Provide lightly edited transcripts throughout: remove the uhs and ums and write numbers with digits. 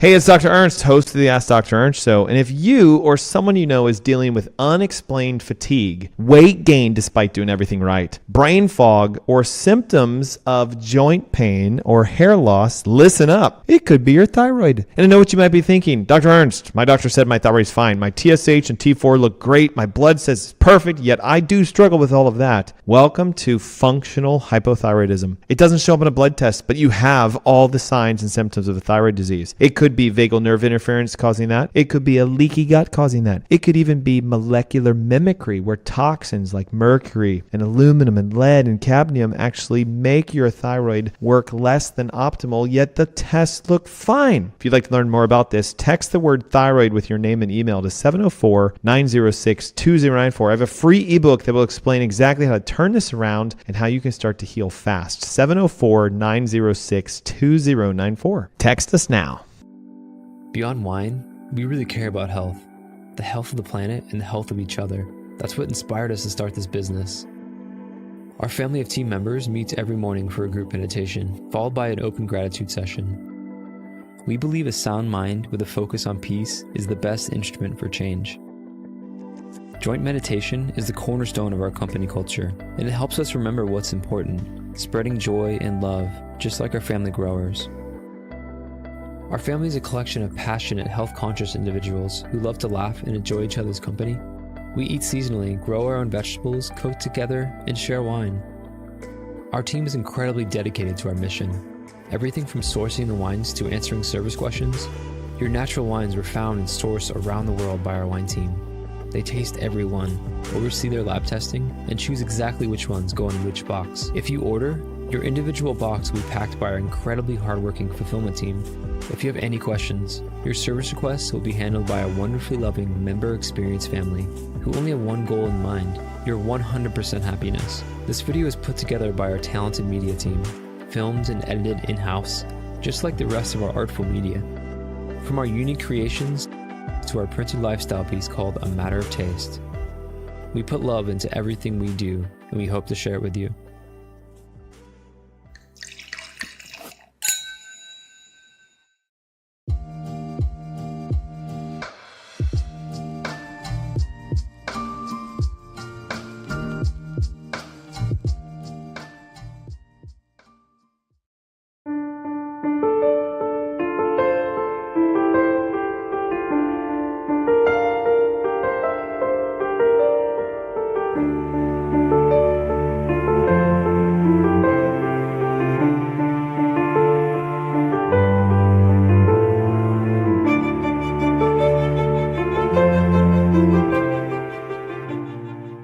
Hey, it's Dr. Ernst, host of the Ask Dr. Ernst Show. And if you or someone you know is dealing with unexplained fatigue, weight gain despite doing everything right, brain fog, or symptoms of joint pain or hair loss, listen up. It could be your thyroid. And I know what you might be thinking. Dr. Ernst, my doctor said my thyroid's fine. My TSH and T4 look great. My blood says it's perfect, yet I do struggle with all of that. Welcome to functional hypothyroidism. It doesn't show up in a blood test, but you have all the signs and symptoms of a thyroid disease. It could be vagal nerve interference causing that. It could be a leaky gut causing that. It could even be molecular mimicry, where toxins like mercury and aluminum and lead and cadmium actually make your thyroid work less than optimal, yet the tests look fine. If you'd like to learn more about this, text the word thyroid with your name and email to 704-906-2094. I have a free ebook that will explain exactly how to turn this around and how you can start to heal fast. 704-906-2094. Text us now. Beyond wine, we really care about health. The health of the planet and the health of each other. That's what inspired us to start this business. Our family of team members meets every morning for a group meditation, followed by an open gratitude session. We believe a sound mind with a focus on peace is the best instrument for change. Joint meditation is the cornerstone of our company culture, and it helps us remember what's important, spreading joy and love, just like our family growers. Our family is a collection of passionate, health-conscious individuals who love to laugh and enjoy each other's company. We eat seasonally, grow our own vegetables, cook together, and share wine. Our team is incredibly dedicated to our mission. Everything from sourcing the wines to answering service questions. Your natural wines were found and sourced around the world by our wine team. They taste every one, oversee their lab testing, and choose exactly which ones go in which box. If you order, your individual box will be packed by our incredibly hardworking fulfillment team. If you have any questions, your service requests will be handled by a wonderfully loving member experience family who only have one goal in mind, your 100% happiness. This video is put together by our talented media team, filmed and edited in-house, just like the rest of our artful media. From our unique creations to our printed lifestyle piece called A Matter of Taste. We put love into everything we do, and we hope to share it with you.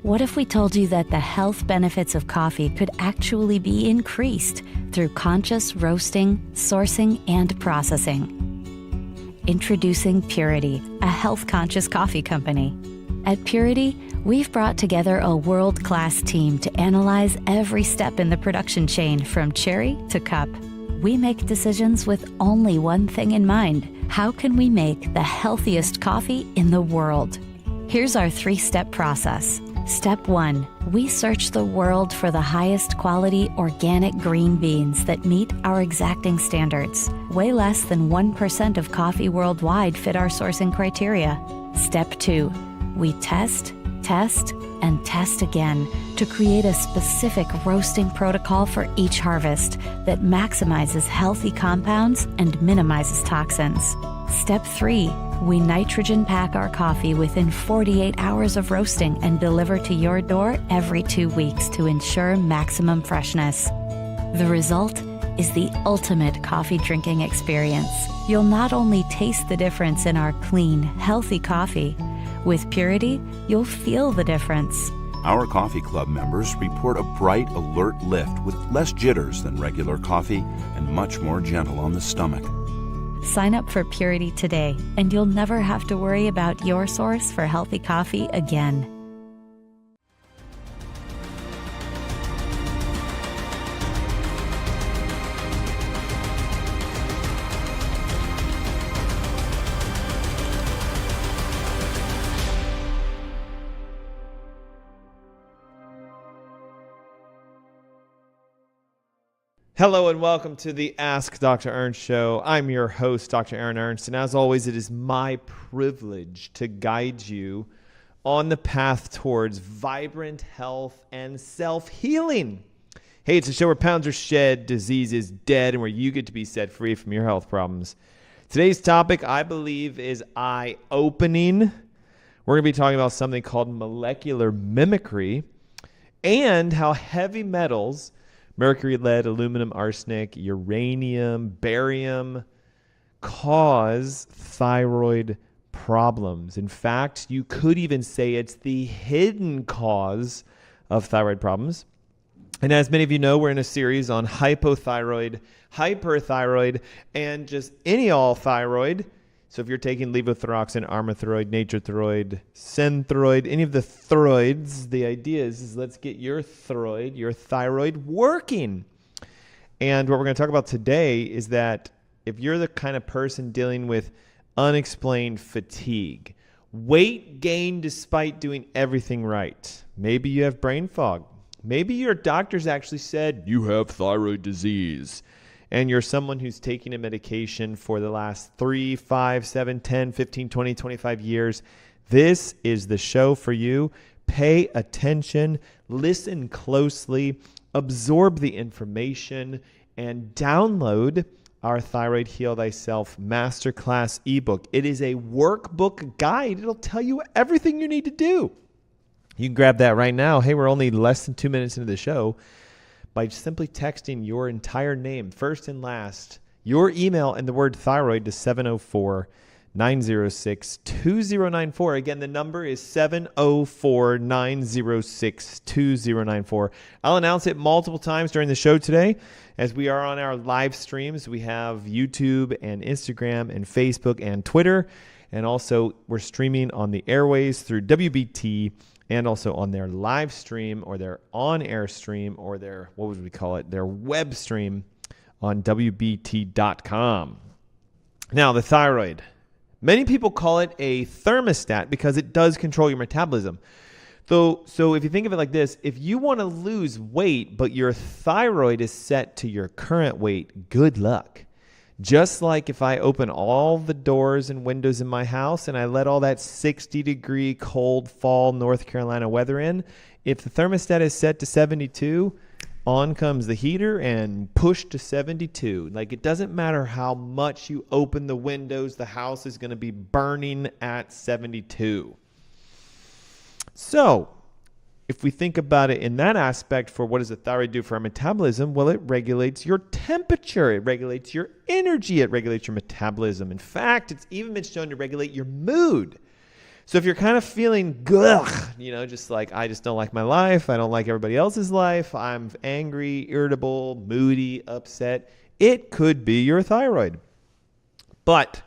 What if we told you that the health benefits of coffee could actually be increased through conscious roasting, sourcing, and processing? Introducing Purity, a health-conscious coffee company. At Purity, we've brought together a world-class team to analyze every step in the production chain from cherry to cup. We make decisions with only one thing in mind: how can we make the healthiest coffee in the world? Here's our 3-step process. Step 1, we search the world for the highest quality organic green beans that meet our exacting standards. Way less than 1% of coffee worldwide fit our sourcing criteria. Step 2, we test, and test again to create a specific roasting protocol for each harvest that maximizes healthy compounds and minimizes toxins. Step 3, we nitrogen pack our coffee within 48 hours of roasting and deliver to your door every 2 weeks to ensure maximum freshness. The result is the ultimate coffee drinking experience. You'll not only taste the difference in our clean, healthy coffee, with Purity, you'll feel the difference. Our coffee club members report a bright, alert lift with less jitters than regular coffee and much more gentle on the stomach. Sign up for Purity today, and you'll never have to worry about your source for healthy coffee again. Hello and welcome to the Ask Dr. Ernst show. I'm your host, Dr. Aaron Ernst, and as always, it is my privilege to guide you on the path towards vibrant health and self-healing. Hey, it's a show where pounds are shed, disease is dead, and where you get to be set free from your health problems. Today's topic, I believe, is eye-opening. We're going to be talking about something called molecular mimicry and how heavy metals, mercury, lead, aluminum, arsenic, uranium, barium, cause thyroid problems. In fact, you could even say it's the hidden cause of thyroid problems. And as many of you know, we're in a series on hypothyroid, hyperthyroid, and just any all thyroid. So if you're taking levothyroxine, armithyroid, natrothyroid, synthroid, any of the thyroids, the idea is let's get your thyroid working. And what we're going to talk about today is that if you're the kind of person dealing with unexplained fatigue, weight gain despite doing everything right, maybe you have brain fog, maybe your doctors actually said you have thyroid disease, and you're someone who's taking a medication for the last 3, 5, 7, 10, 15, 20, 25 years, this is the show for you. Pay attention, listen closely, absorb the information, and download our Thyroid Heal Thyself Masterclass ebook. It is a workbook guide. It'll tell you everything you need to do. You can grab that right now. Hey, we're only less than 2 minutes into the show. By simply texting your entire name, first and last, your email, and the word thyroid to 704-906-2094. Again, the number is 704-906-2094. I'll announce it multiple times during the show today. As we are on our live streams, we have YouTube and Instagram and Facebook and Twitter. And also, we're streaming on the airways through WBT and also on their live stream or their on-air stream or their, what would we call it, their web stream on WBT.com. Now, the thyroid. Many people call it a thermostat because it does control your metabolism. So if you think of it like this, if you want to lose weight, but your thyroid is set to your current weight, good luck. Just like if I open all the doors and windows in my house and I let all that 60-degree cold fall North Carolina weather in, if the thermostat is set to 72, on comes the heater and push to 72. Like, it doesn't matter how much you open the windows, the house is going to be burning at 72. So, if we think about it in that aspect for what does the thyroid do for our metabolism, well, it regulates your temperature, it regulates your energy, it regulates your metabolism. In fact, it's even been shown to regulate your mood. So if you're kind of feeling just like, I just don't like my life, I don't like everybody else's life, I'm angry, irritable, moody, upset, it could be your thyroid. But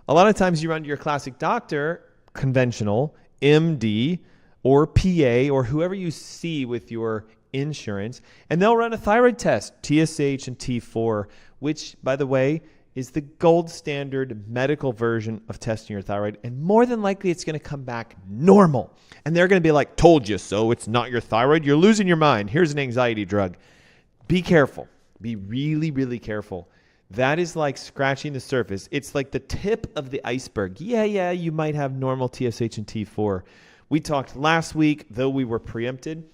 a lot of times you run to your classic doctor, conventional, MD, or PA, or whoever you see with your insurance, and they'll run a thyroid test, TSH and T4, which, by the way, is the gold standard medical version of testing your thyroid, and more than likely it's going to come back normal. And they're going to be like, told you so, it's not your thyroid, you're losing your mind, here's an anxiety drug. Be careful. Be really, really careful. That is like scratching the surface. It's like the tip of the iceberg. Yeah, you might have normal TSH and T4. We talked last week, though we were preempted,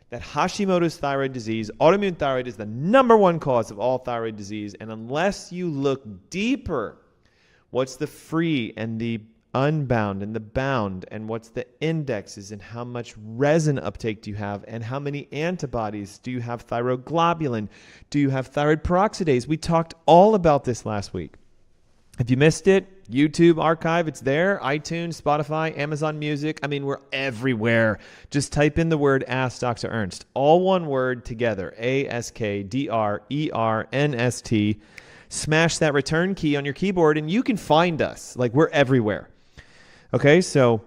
that Hashimoto's thyroid disease, autoimmune thyroid, is the number one cause of all thyroid disease. And unless you look deeper, what's the free and the unbound and the bound, and what's the indexes, and how much resin uptake do you have, and how many antibodies do you have, thyroglobulin, do you have thyroid peroxidase? We talked all about this last week. If you missed it, YouTube archive, it's there. iTunes, Spotify, Amazon Music. I mean, we're everywhere. Just type in the word Ask Dr. Ernst. All one word together. AskDrErnst. Smash that return key on your keyboard and you can find us. Like, we're everywhere. Okay, so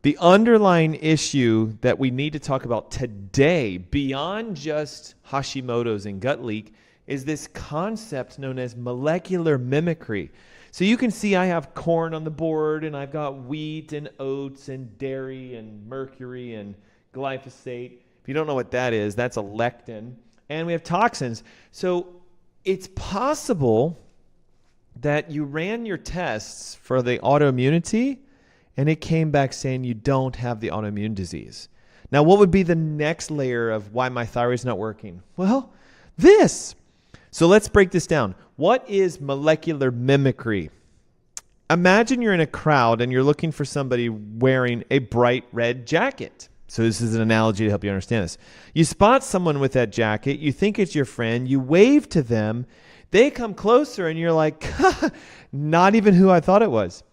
the underlying issue that we need to talk about today, beyond just Hashimoto's and gut leak, is this concept known as molecular mimicry. So you can see I have corn on the board, and I've got wheat and oats and dairy and mercury and glyphosate. If you don't know what that is, that's a lectin. and we have toxins. So it's possible that you ran your tests for the autoimmunity and it came back saying you don't have the autoimmune disease. Now, what would be the next layer of why my thyroid's not working? Well, this. So let's break this down. What is molecular mimicry? Imagine you're in a crowd and you're looking for somebody wearing a bright red jacket. So this is an analogy to help you understand this. You spot someone with that jacket. You think it's your friend. You wave to them. They come closer and you're like, not even who I thought it was.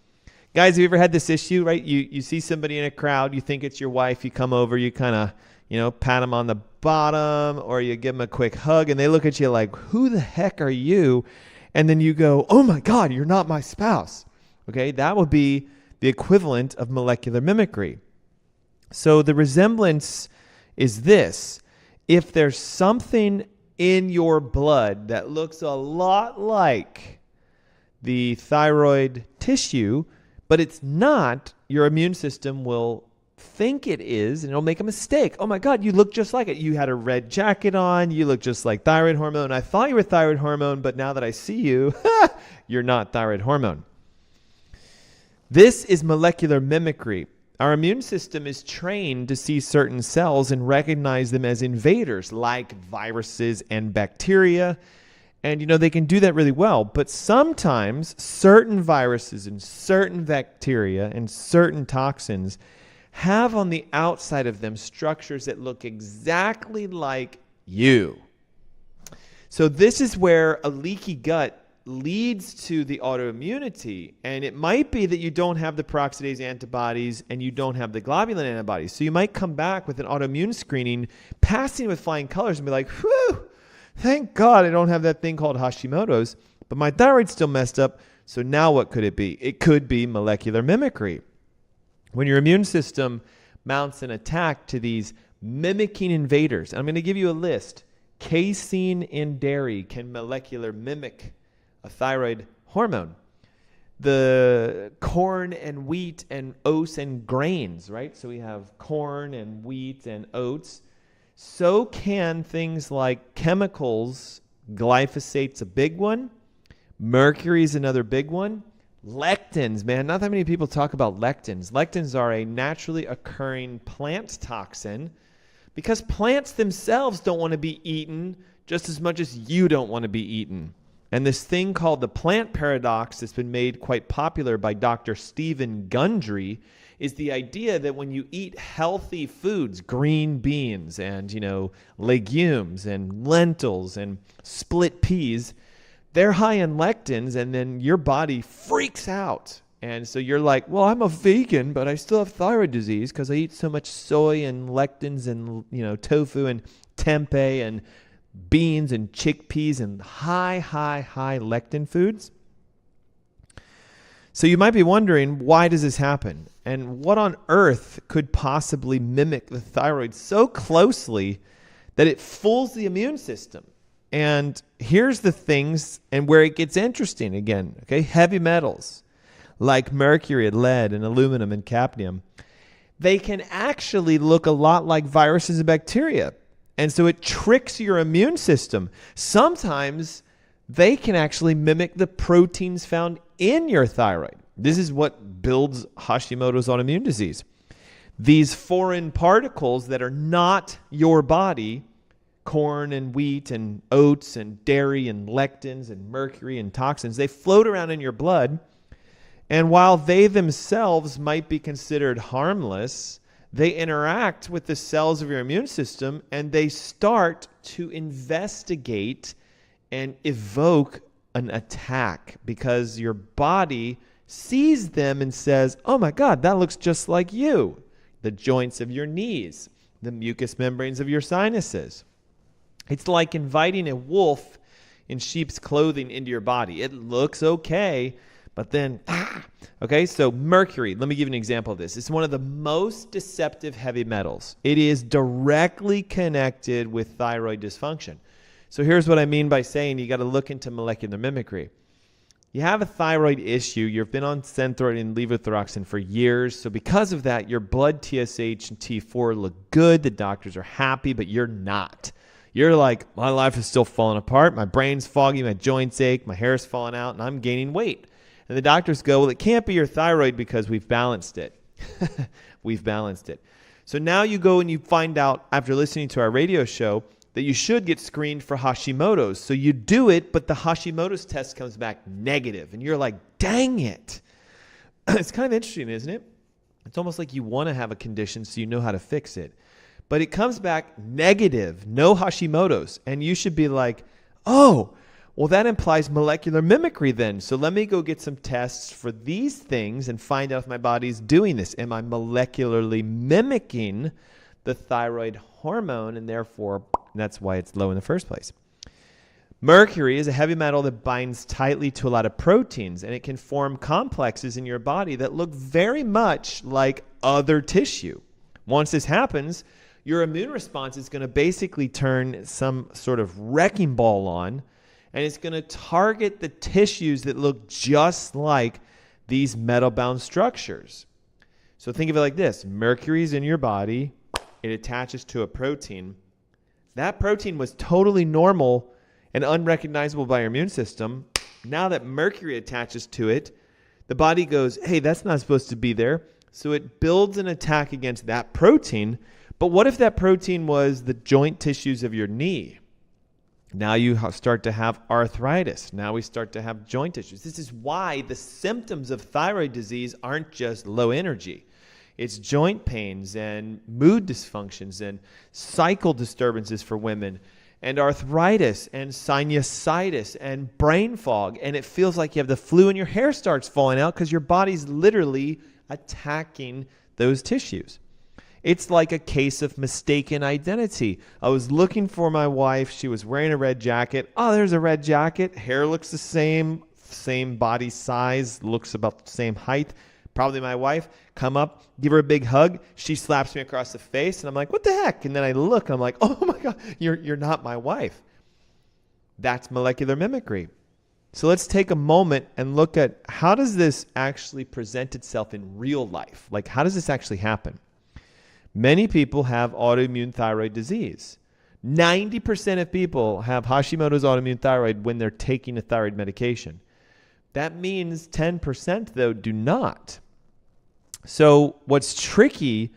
Guys, have you ever had this issue, right? You see somebody in a crowd. You think it's your wife. You come over. You kind of, pat them on the bottom or you give them a quick hug and they look at you like, who the heck are you? And then you go, oh my God, you're not my spouse. Okay, that would be the equivalent of molecular mimicry. So the resemblance is this. If there's something in your blood that looks a lot like the thyroid tissue, but it's not, your immune system will think it is, and it'll make a mistake. Oh my God, you look just like it. You had a red jacket on. You look just like thyroid hormone. I thought you were thyroid hormone, but now that I see you, you're not thyroid hormone. This is molecular mimicry. Our immune system is trained to see certain cells and recognize them as invaders, like viruses and bacteria. And, they can do that really well. But sometimes certain viruses and certain bacteria and certain toxins have on the outside of them structures that look exactly like you. So this is where a leaky gut leads to the autoimmunity, and it might be that you don't have the peroxidase antibodies and you don't have the globulin antibodies. So you might come back with an autoimmune screening, passing with flying colors and be like, whew, thank God I don't have that thing called Hashimoto's, but my thyroid's still messed up. So now what could it be? It could be molecular mimicry. When your immune system mounts an attack to these mimicking invaders, I'm going to give you a list. Casein in dairy can molecular mimic a thyroid hormone. The corn and wheat and oats and grains, right? So we have corn and wheat and oats. So can things like chemicals. Glyphosate's a big one. Mercury's another big one. Lectins, man, not that many people talk about lectins. Lectins are a naturally occurring plant toxin because plants themselves don't want to be eaten just as much as you don't want to be eaten. And this thing called the plant paradox that's been made quite popular by Dr. Stephen Gundry is the idea that when you eat healthy foods, green beans and, legumes and lentils and split peas, they're high in lectins, and then your body freaks out. And so you're like, well, I'm a vegan, but I still have thyroid disease because I eat so much soy and lectins and, tofu and tempeh and beans and chickpeas and high lectin foods. So you might be wondering, why does this happen? And what on earth could possibly mimic the thyroid so closely that it fools the immune system? And here's the things and where it gets interesting again, okay? Heavy metals like mercury, lead, and aluminum and cadmium, they can actually look a lot like viruses and bacteria. And so it tricks your immune system. Sometimes they can actually mimic the proteins found in your thyroid. This is what builds Hashimoto's autoimmune disease. These foreign particles that are not your body, corn and wheat and oats and dairy and lectins and mercury and toxins, they float around in your blood. And while they themselves might be considered harmless, they interact with the cells of your immune system and they start to investigate and evoke an attack because your body sees them and says, oh my God, that looks just like you. The joints of your knees, the mucous membranes of your sinuses. It's like inviting a wolf in sheep's clothing into your body. It looks okay, but then, okay, so mercury, let me give you an example of this. It's one of the most deceptive heavy metals. It is directly connected with thyroid dysfunction. So here's what I mean by saying you got to look into molecular mimicry. You have a thyroid issue. You've been on Synthroid and levothyroxine for years. So because of that, your blood TSH and T4 look good. The doctors are happy, but you're not. You're like, my life is still falling apart. My brain's foggy. My joints ache. My hair's falling out, and I'm gaining weight. And the doctors go, well, it can't be your thyroid because we've balanced it. We've balanced it. So now you go and you find out after listening to our radio show that you should get screened for Hashimoto's. So you do it, but the Hashimoto's test comes back negative. And you're like, dang it. It's kind of interesting, isn't it? It's almost like you want to have a condition so you know how to fix it. But it comes back negative, no Hashimoto's. And you should be like, oh, well, that implies molecular mimicry then. So let me go get some tests for these things and find out if my body's doing this. Am I molecularly mimicking the thyroid hormone? And therefore, that's why it's low in the first place. Mercury is a heavy metal that binds tightly to a lot of proteins, and it can form complexes in your body that look very much like other tissue. Once this happens, your immune response is going to basically turn some sort of wrecking ball on, and it's going to target the tissues that look just like these metal-bound structures. So think of it like this. Mercury's in your body. It attaches to a protein. That protein was totally normal and unrecognizable by your immune system. Now that mercury attaches to it, the body goes, hey, that's not supposed to be there. So it builds an attack against that protein. But what if that protein was the joint tissues of your knee? Now you start to have arthritis. Now we start to have joint issues. This is why the symptoms of thyroid disease aren't just low energy. It's joint pains and mood dysfunctions and cycle disturbances for women and arthritis and sinusitis and brain fog. And it feels like you have the flu and your hair starts falling out because your body's literally attacking those tissues. It's like a case of mistaken identity. I was looking for my wife. She was wearing a red jacket. Oh, there's a red jacket. Hair looks the same body size, looks about the same height. Probably my wife. Come up, give her a big hug. She slaps me across the face, and I'm like, what the heck? And then I look, and I'm like, oh my God, you're not my wife. That's molecular mimicry. So let's take a moment and look at how does this actually present itself in real life? Like, how does this actually happen? Many people have autoimmune thyroid disease. 90% of people have Hashimoto's autoimmune thyroid when they're taking a thyroid medication. That means 10%, though, do not. So what's tricky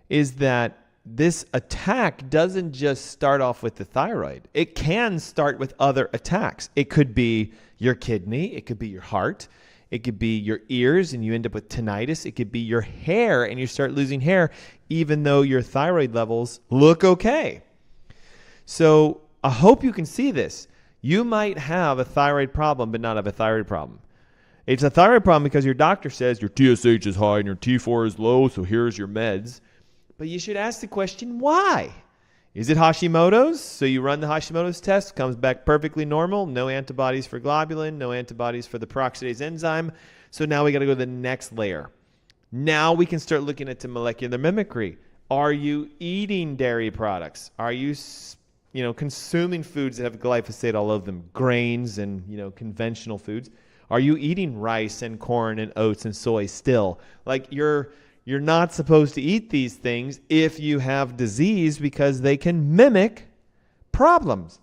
is that this attack doesn't just start off with the thyroid. It can start with other attacks. It could be your kidney. It could be your heart. It could be your ears and you end up with tinnitus. It could be your hair and you start losing hair even though your thyroid levels look okay. So I hope you can see this. You might have a thyroid problem but not have a thyroid problem. It's a thyroid problem because your doctor says your TSH is high and your T4 is low, so here's your meds. But you should ask the question, why? Is it Hashimoto's? So you run the Hashimoto's test, comes back perfectly normal, no antibodies for globulin, no antibodies for the peroxidase enzyme. So now we got to go to the next layer. Now we can start looking at the molecular mimicry. Are you eating dairy products? Are you consuming foods that have glyphosate all over them, grains and conventional foods? Are you eating rice and corn and oats and soy still? Like you're not supposed to eat these things if you have disease because they can mimic problems.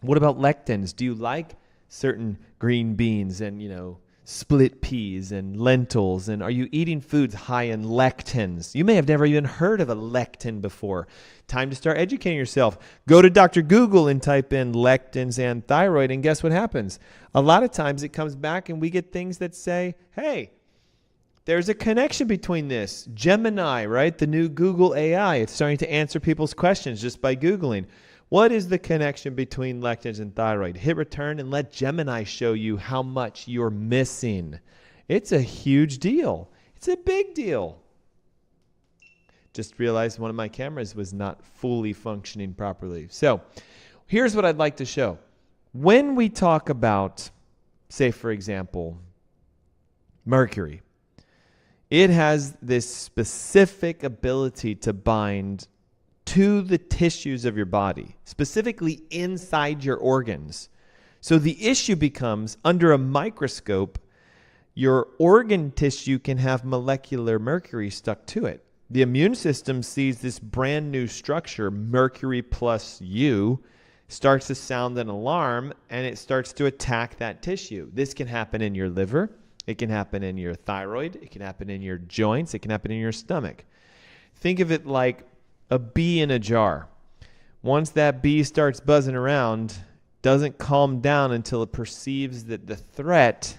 What about lectins? Do you like certain green beans and, split peas and lentils? And are you eating foods high in lectins? You may have never even heard of a lectin before. Time to start educating yourself. Go to Dr. Google and type in lectins and thyroid, and guess what happens? A lot of times it comes back and we get things that say, hey, there's a connection between this. Gemini, right? The new Google AI. It's starting to answer people's questions just by Googling. What is the connection between lectins and thyroid? Hit return and let Gemini show you how much you're missing. It's a huge deal. It's a big deal. Just realized one of my cameras was not fully functioning properly. So here's what I'd like to show. When we talk about, say, for example, mercury, it has this specific ability to bind to the tissues of your body, specifically inside your organs. So the issue becomes, under a microscope, your organ tissue can have molecular mercury stuck to it. The immune system sees this brand new structure, mercury plus U, starts to sound an alarm, and it starts to attack that tissue. This can happen in your liver. It can happen in your thyroid. It can happen in your joints. It can happen in your stomach. Think of it like a bee in a jar. Once that bee starts buzzing around, doesn't calm down until it perceives that the threat,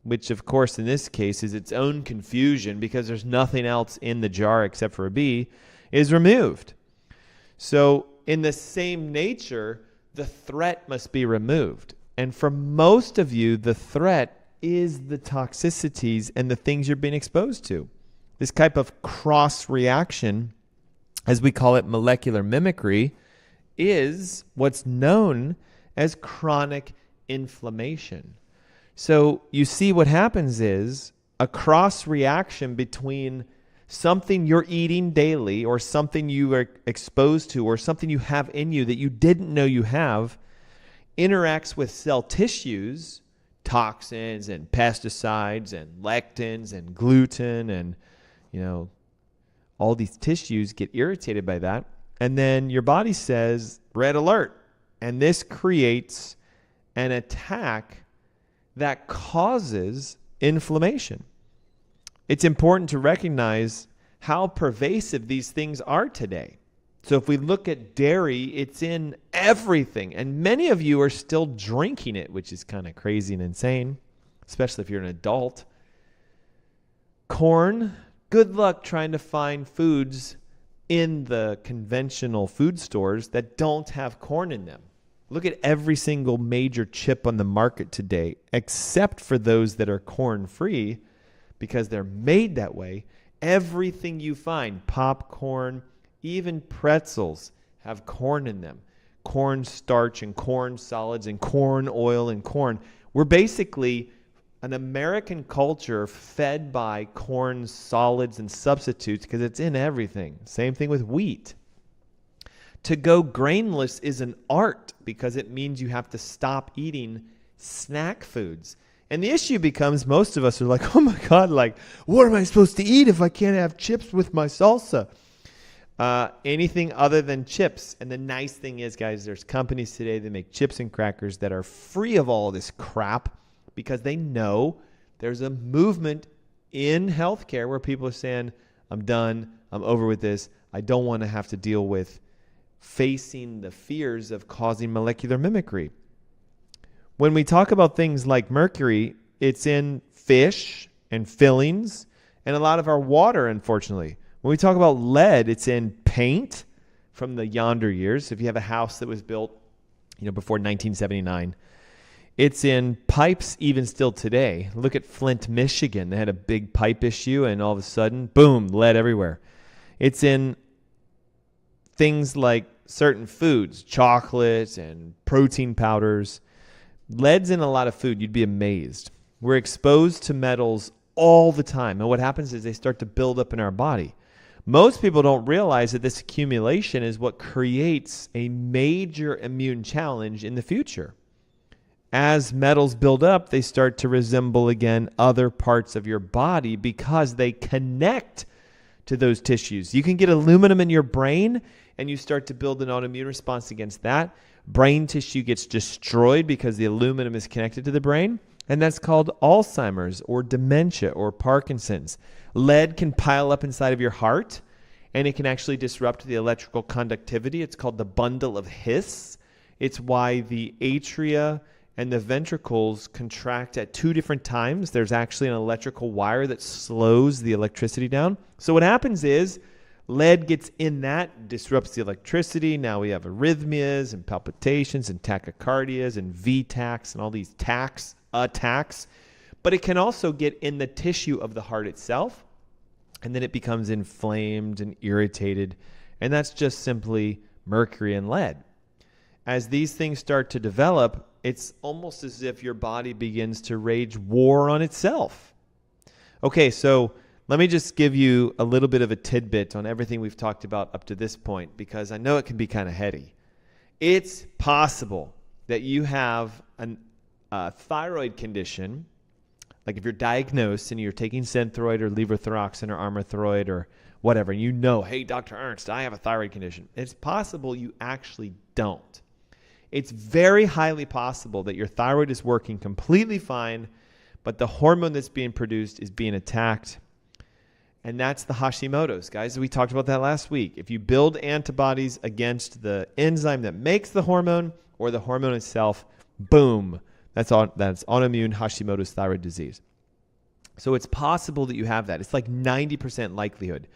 which of course in this case is its own confusion because there's nothing else in the jar except for a bee, is removed. So in the same nature, the threat must be removed. And for most of you, the threat is the toxicities and the things you're being exposed to. This type of cross reaction, as we call it, molecular mimicry, is what's known as chronic inflammation. So you see what happens is a cross reaction between something you're eating daily or something you are exposed to or something you have in you that you didn't know you have interacts with cell tissues, toxins and pesticides and lectins and gluten, and all these tissues get irritated by that. And then your body says, red alert. And this creates an attack that causes inflammation. It's important to recognize how pervasive these things are today. So if we look at dairy, it's in everything. And many of you are still drinking it, which is kind of crazy and insane, especially if you're an adult. Corn, good luck trying to find foods in the conventional food stores that don't have corn in them. Look at every single major chip on the market today, except for those that are corn-free, because they're made that way. Everything you find, popcorn, even pretzels, have corn in them. Corn starch and corn solids and corn oil and corn. We're basically an American culture fed by corn solids and substitutes because it's in everything. Same thing with wheat. To go grainless is an art because it means you have to stop eating snack foods. And the issue becomes most of us are like, oh my God, what am I supposed to eat if I can't have chips with my salsa? Anything other than chips. And the nice thing is, guys, there's companies today that make chips and crackers that are free of all this crap because they know there's a movement in healthcare where people are saying, I'm done, I'm over with this, I don't want to have to deal with facing the fears of causing molecular mimicry. When we talk about things like mercury, it's in fish and fillings and a lot of our water, unfortunately. When we talk about lead, it's in paint from the yonder years. If you have a house that was built, before 1979, it's in pipes even still today. Look at Flint, Michigan. They had a big pipe issue and all of a sudden, boom, lead everywhere. It's in things like certain foods, chocolate and protein powders. Lead's in a lot of food. You'd be amazed. We're exposed to metals all the time. And what happens is they start to build up in our body. Most people don't realize that this accumulation is what creates a major immune challenge in the future. As metals build up, they start to resemble, again, other parts of your body because they connect to those tissues. You can get aluminum in your brain and you start to build an autoimmune response against that. Brain tissue gets destroyed because the aluminum is connected to the brain, and that's called Alzheimer's or dementia or Parkinson's. Lead can pile up inside of your heart, and it can actually disrupt the electrical conductivity. It's called the bundle of His. It's why the atria and the ventricles contract at two different times. There's actually an electrical wire that slows the electricity down. So what happens is lead gets in that, disrupts the electricity. Now we have arrhythmias and palpitations and tachycardias and V-tachs and all these attacks. But it can also get in the tissue of the heart itself, and then it becomes inflamed and irritated. And that's just simply mercury and lead. As these things start to develop, it's almost as if your body begins to wage war on itself. Okay, so let me just give you a little bit of a tidbit on everything we've talked about up to this point, because I know it can be kind of heady. It's possible that you have a thyroid condition, like if you're diagnosed and you're taking Synthroid or levothyroxine or Armothroid or whatever, and hey, Dr. Ernst, I have a thyroid condition. It's possible you actually don't. It's very highly possible that your thyroid is working completely fine, but the hormone that's being produced is being attacked. And that's the Hashimoto's, guys. We talked about that last week. If you build antibodies against the enzyme that makes the hormone or the hormone itself, boom, that's autoimmune Hashimoto's thyroid disease. So it's possible that you have that. It's like 90% likelihood.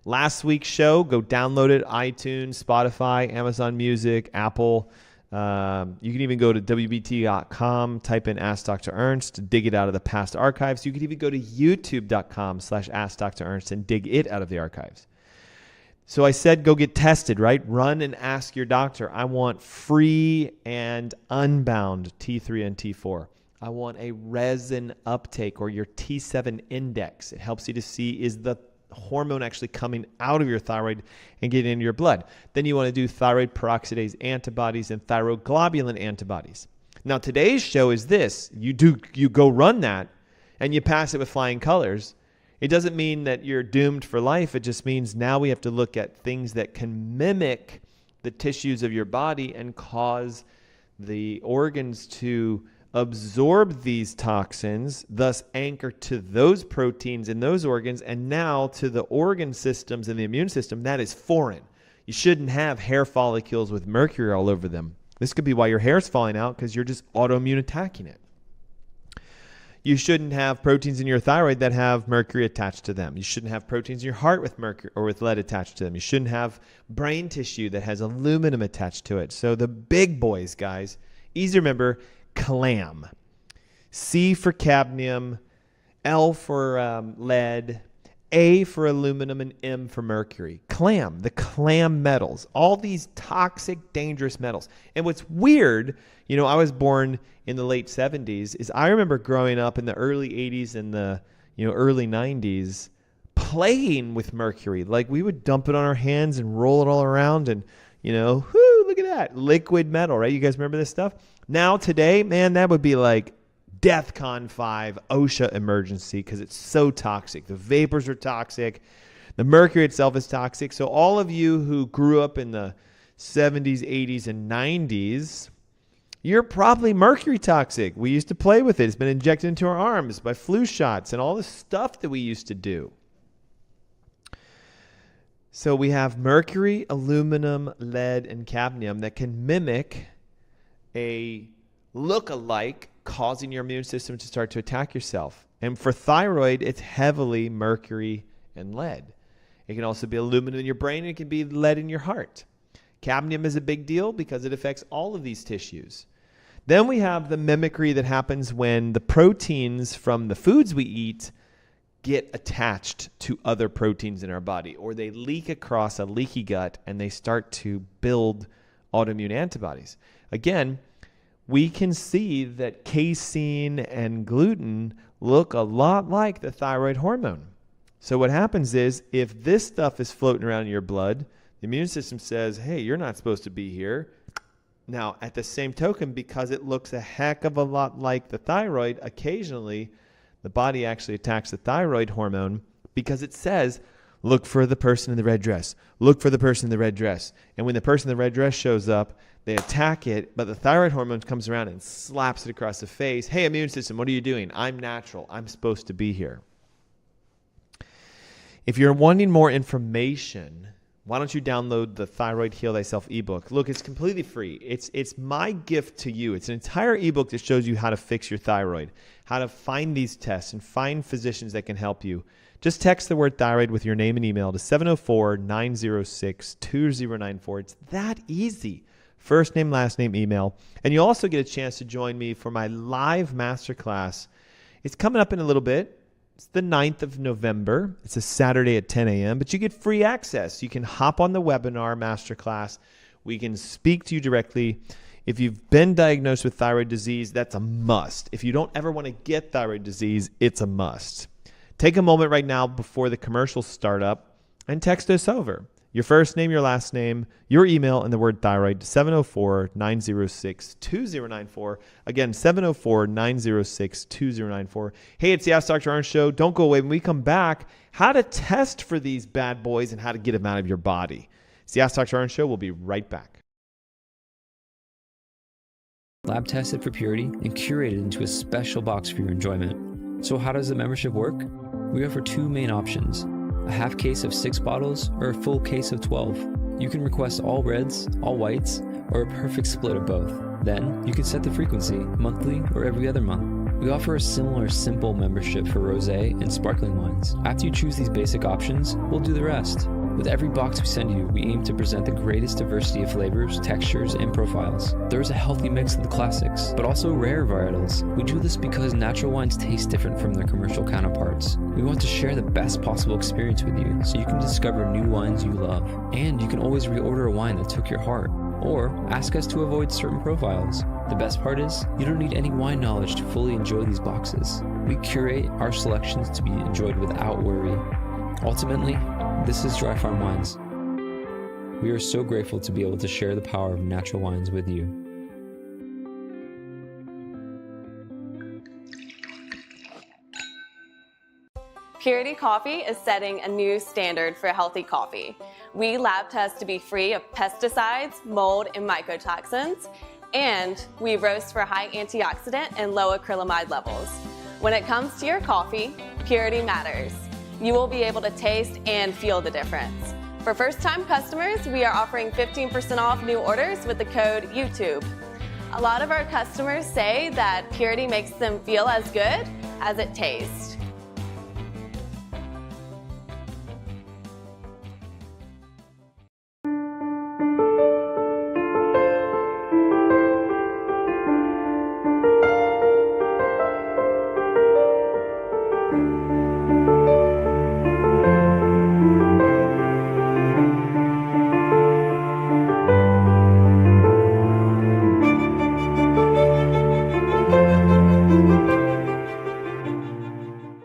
Last week's show, go download it, iTunes, Spotify, Amazon Music, Apple. You can even go to WBT.com, type in Ask Dr. Ernst to dig it out of the past archives. You could even go to YouTube.com/AskDrErnst and dig it out of the archives. So I said go get tested, right? Run and ask your doctor. I want free and unbound T3 and T4. I want a resin uptake or your T7 index. It helps you to see is the hormone actually coming out of your thyroid and getting into your blood. Then you want to do thyroid peroxidase antibodies and thyroglobulin antibodies. Now today's show is this. You go run that and you pass it with flying colors. It doesn't mean that you're doomed for life. It just means now we have to look at things that can mimic the tissues of your body and cause the organs to absorb these toxins, thus anchor to those proteins in those organs, and now to the organ systems and the immune system, that is foreign. You shouldn't have hair follicles with mercury all over them. This could be why your hair's falling out, because you're just autoimmune attacking it. You shouldn't have proteins in your thyroid that have mercury attached to them. You shouldn't have proteins in your heart with mercury or with lead attached to them. You shouldn't have brain tissue that has aluminum attached to it. So the big boys, guys, easy to remember, clam. C for cadmium, L for lead, A for aluminum, and M for mercury. Clam, the clam metals, all these toxic, dangerous metals. And what's weird, I was born in the late 70s, is I remember growing up in the early 80s and the early 90s playing with mercury. Like we would dump it on our hands and roll it all around and, whoo, look at that. Liquid metal, right? You guys remember this stuff? Now today, man, that would be like DEFCON 5 OSHA emergency because it's so toxic. The vapors are toxic. The mercury itself is toxic. So all of you who grew up in the 70s, 80s, and 90s, you're probably mercury toxic. We used to play with it. It's been injected into our arms by flu shots and all the stuff that we used to do. So we have mercury, aluminum, lead, and cadmium that can mimic a look-alike, causing your immune system to start to attack yourself. And for thyroid, it's heavily mercury and lead. It can also be aluminum in your brain, and it can be lead in your heart. Cadmium is a big deal because it affects all of these tissues. Then we have the mimicry that happens when the proteins from the foods we eat get attached to other proteins in our body, or they leak across a leaky gut and they start to build autoimmune antibodies. Again, we can see that casein and gluten look a lot like the thyroid hormone. So what happens is if this stuff is floating around in your blood, the immune system says, hey, you're not supposed to be here. Now, at the same token, because it looks a heck of a lot like the thyroid, occasionally the body actually attacks the thyroid hormone because it says, look for the person in the red dress. Look for the person in the red dress. And when the person in the red dress shows up, they attack it, but the thyroid hormone comes around and slaps it across the face. Hey, immune system, what are you doing? I'm natural. I'm supposed to be here. If you're wanting more information, why don't you download the Thyroid Heal Thyself ebook? Look, it's completely free. It's my gift to you. It's an entire ebook that shows you how to fix your thyroid, how to find these tests and find physicians that can help you. Just text the word thyroid with your name and email to 704-906-2094. It's that easy. First name, last name, email. And you'll also get a chance to join me for my live masterclass. It's coming up in a little bit. It's the 9th of November. It's a Saturday at 10 a.m., but you get free access. You can hop on the webinar masterclass. We can speak to you directly. If you've been diagnosed with thyroid disease, that's a must. If you don't ever want to get thyroid disease, it's a must. Take a moment right now before the commercials start up and text us over. Your first name, your last name, your email, and the word thyroid to 704-906-2094. Again, 704-906-2094. Hey, it's the Ask Dr. Ernst Show. Don't go away. When we come back, how to test for these bad boys and how to get them out of your body. It's the Ask Dr. Ernst Show. We'll be right back. lab tested for purity, and curated into a special box for your enjoyment. So how does the membership work? We offer two main options: a half case of 6 bottles or a full case of 12. You can request all reds, all whites, or a perfect split of both. Then you can set the frequency, monthly or every other month. We offer a similar simple membership for rosé and sparkling wines. After you choose these basic options, we'll do the rest. With every box we send you, we aim to present the greatest diversity of flavors, textures, and profiles. There is a healthy mix of the classics, but also rare varietals. We do this because natural wines taste different from their commercial counterparts. We want to share the best possible experience with you so you can discover new wines you love. And you can always reorder a wine that took your heart, or ask us to avoid certain profiles. The best part is, you don't need any wine knowledge to fully enjoy these boxes. We curate our selections to be enjoyed without worry. Ultimately, this is Dry Farm Wines. We are so grateful to be able to share the power of natural wines with you. Purity Coffee is setting a new standard for healthy coffee. We lab test to be free of pesticides, mold, and mycotoxins, and we roast for high antioxidant and low acrylamide levels. When it comes to your coffee, purity matters. You will be able to taste and feel the difference. For first-time customers, we are offering 15% off new orders with the code YouTube. A lot of our customers say that purity makes them feel as good as it tastes.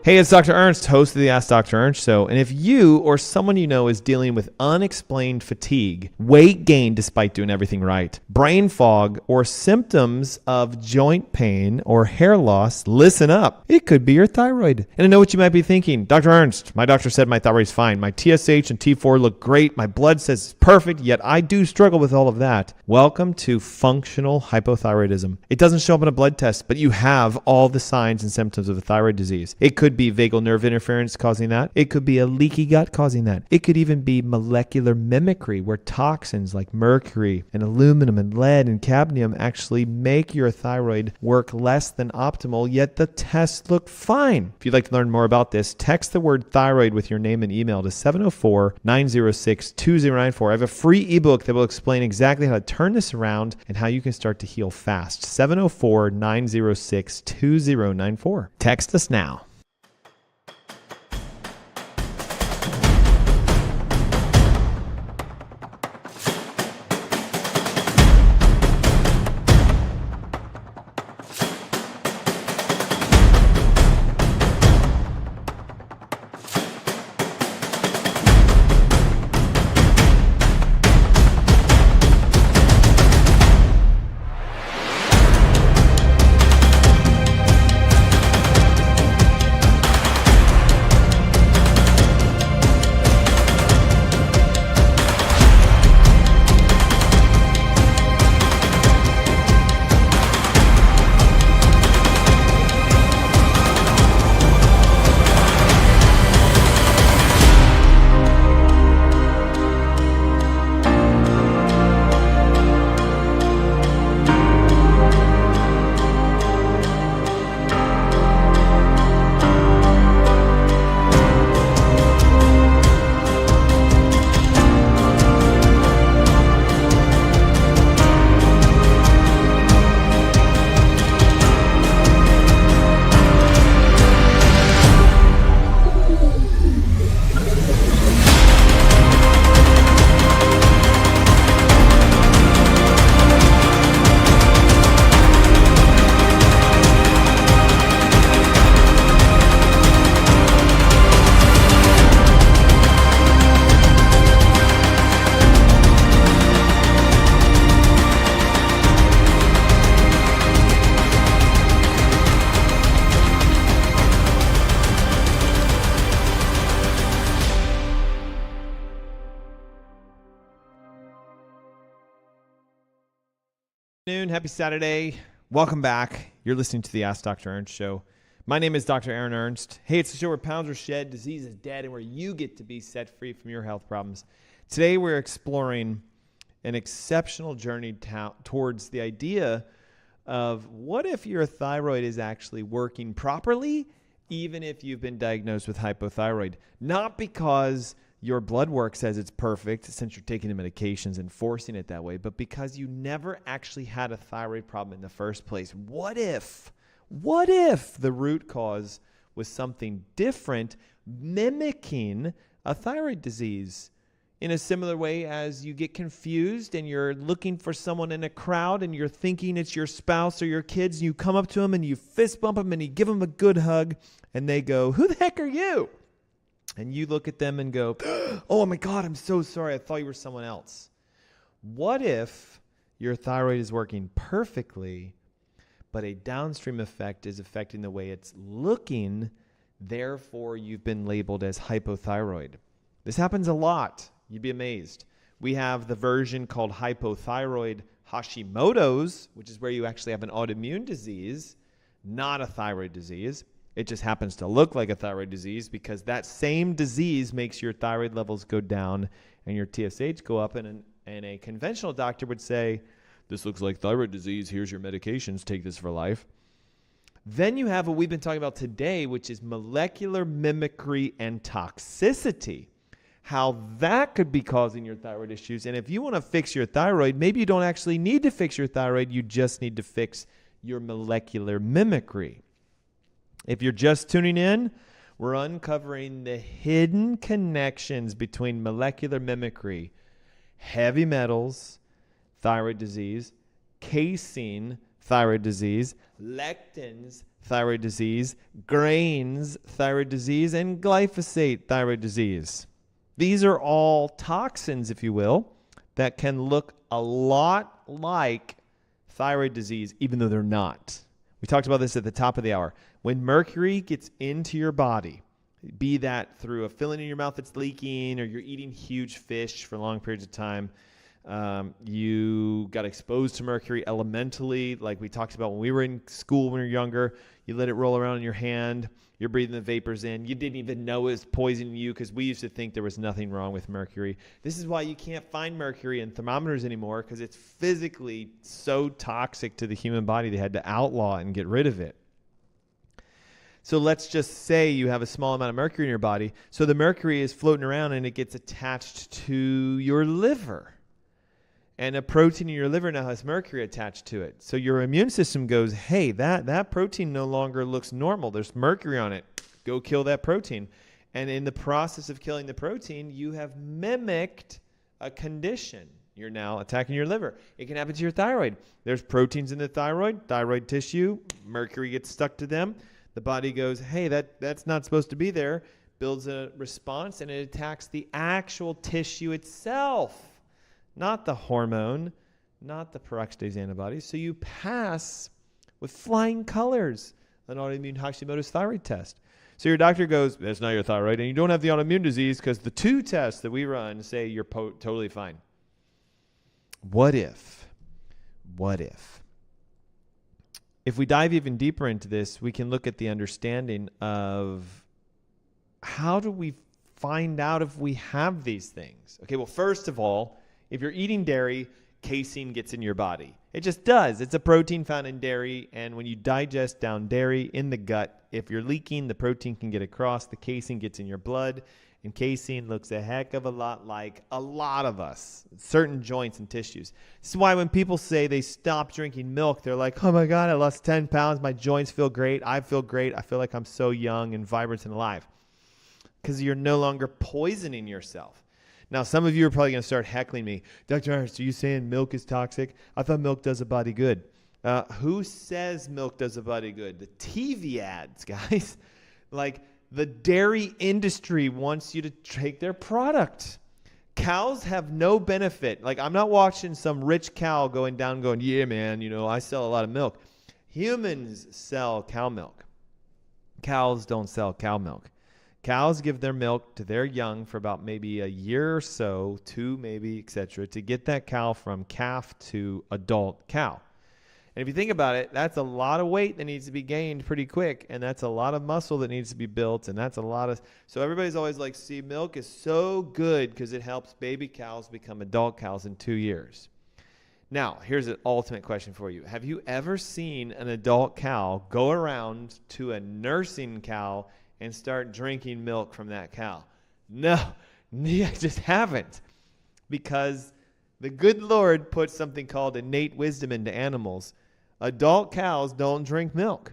Hey, it's Dr. Ernst, host of the AskDrErnst show. And if you or someone you know is dealing with unexplained fatigue, weight gain despite doing everything right, brain fog, or symptoms of joint pain or hair loss, listen up. It could be your thyroid. And I know what you might be thinking. Dr. Ernst, my doctor said my thyroid's fine. My TSH and T4 look great. My blood says it's perfect, yet I do struggle with all of that. Welcome to functional hypothyroidism. It doesn't show up in a blood test, but you have all the signs and symptoms of a thyroid disease. It could be vagal nerve interference causing that. It could be a leaky gut causing that. It could even be molecular mimicry, where toxins like mercury and aluminum and lead and cadmium actually make your thyroid work less than optimal, yet the tests look fine. If you'd like to learn more about this, text the word thyroid with your name and email to 704-906-2094. I have a free ebook that will explain exactly how to turn this around and how you can start to heal fast. 704-906-2094. Text us now. Happy Saturday. Welcome back. You're listening to the Ask Dr. Ernst Show. My name is Dr. Aaron Ernst. Hey, it's the show where pounds are shed, disease is dead, and where you get to be set free from your health problems. Today, we're exploring an exceptional journey towards the idea of what if your thyroid is actually working properly, even if you've been diagnosed with hypothyroid. Not because your blood work says it's perfect since you're taking the medications and forcing it that way, but because you never actually had a thyroid problem in the first place. What if the root cause was something different, mimicking a thyroid disease? In a similar way as you get confused and you're looking for someone in a crowd and you're thinking it's your spouse or your kids, and you come up to them and you fist bump them and you give them a good hug and they go, "Who the heck are you?" And you look at them and go, "Oh my God, I'm so sorry. I thought you were someone else." What if your thyroid is working perfectly, but a downstream effect is affecting the way it's looking, therefore you've been labeled as hypothyroid? This happens a lot. You'd be amazed. We have the version called hypothyroid Hashimoto's, which is where you actually have an autoimmune disease, not a thyroid disease. It just happens to look like a thyroid disease because that same disease makes your thyroid levels go down and your TSH go up. And a conventional doctor would say, "This looks like thyroid disease. Here's your medications. Take this for life." Then you have what we've been talking about today, which is molecular mimicry and toxicity. How that could be causing your thyroid issues. And if you want to fix your thyroid, maybe you don't actually need to fix your thyroid. You just need to fix your molecular mimicry. If you're just tuning in, we're uncovering the hidden connections between molecular mimicry, heavy metals, thyroid disease, casein, thyroid disease, lectins, thyroid disease, grains, thyroid disease, and glyphosate, thyroid disease. These are all toxins, if you will, that can look a lot like thyroid disease, even though they're not. We talked about this at the top of the hour. When mercury gets into your body, be that through a filling in your mouth that's leaking or you're eating huge fish for long periods of time, you got exposed to mercury elementally, like we talked about when we were in school when we were younger. You let it roll around in your hand. You're breathing the vapors in. You didn't even know it was poisoning you because we used to think there was nothing wrong with mercury. This is why you can't find mercury in thermometers anymore, because it's physically so toxic to the human body they had to outlaw and get rid of it. So let's just say you have a small amount of mercury in your body. So the mercury is floating around and it gets attached to your liver. And a protein in your liver now has mercury attached to it. So your immune system goes, "Hey, that protein no longer looks normal. There's mercury on it. Go kill that protein." And in the process of killing the protein, you have mimicked a condition. You're now attacking your liver. It can happen to your thyroid. There's proteins in the thyroid tissue. Mercury gets stuck to them. The body goes, "Hey, that's not supposed to be there." Builds a response, and it attacks the actual tissue itself. Not the hormone, not the peroxidase antibodies. So you pass with flying colors an autoimmune Hashimoto's thyroid test. So your doctor goes, "That's not your thyroid, and you don't have the autoimmune disease because the two tests that we run say you're totally fine." What if? If we dive even deeper into this, we can look at the understanding of how do we find out if we have these things? Okay, well, first of all, if you're eating dairy, casein gets in your body. It just does. It's a protein found in dairy, and when you digest down dairy in the gut, if you're leaking, the protein can get across. The casein gets in your blood, and casein looks a heck of a lot like a lot of us, certain joints and tissues. This is why when people say they stop drinking milk, they're like, "Oh my God, I lost 10 pounds. My joints feel great. I feel great. I feel like I'm so young and vibrant and alive." Because you're no longer poisoning yourself. Now, some of you are probably going to start heckling me. "Dr. Ernst, are you saying milk is toxic? I thought milk does a body good." Who says milk does a body good? The TV ads, guys. Like, the dairy industry wants you to take their product. Cows have no benefit. Like, I'm not watching some rich cow going, "Yeah, man, I sell a lot of milk." Humans sell cow milk. Cows don't sell cow milk. Cows give their milk to their young for about maybe a year or so, two maybe, etc., to get that cow from calf to adult cow. And if you think about it, that's a lot of weight that needs to be gained pretty quick. And that's a lot of muscle that needs to be built. And that's a lot of, so everybody's always like, see, milk is so good because it helps baby cows become adult cows in 2 years. Now, here's an ultimate question for you. Have you ever seen an adult cow go around to a nursing cow and start drinking milk from that cow? No, I just haven't. Because the good Lord put something called innate wisdom into animals. Adult cows don't drink milk,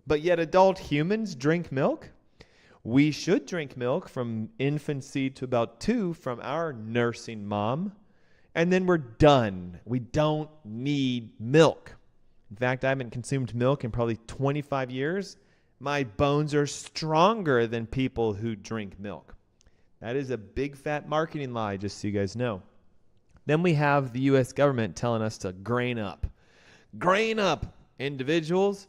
but yet adult humans drink milk. We should drink milk from infancy to about 2 from our nursing mom. And then we're done. We don't need milk. In fact, I haven't consumed milk in probably 25 years. My bones are stronger than people who drink milk. That is a big fat marketing lie, just so you guys know. Then we have the U.S. government telling us to grain up. Grain up, individuals.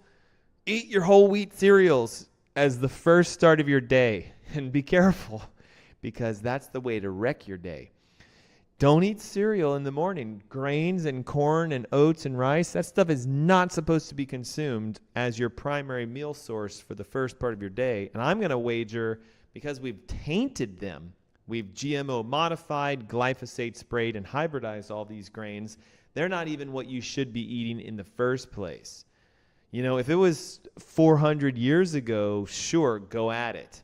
Eat your whole wheat cereals as the first start of your day. And be careful, because that's the way to wreck your day. Don't eat cereal in the morning. Grains and corn and oats and rice, that stuff is not supposed to be consumed as your primary meal source for the first part of your day. And I'm going to wager, because we've tainted them, we've GMO modified, glyphosate sprayed, and hybridized all these grains, they're not even what you should be eating in the first place. You know, if it was 400 years ago, sure, go at it.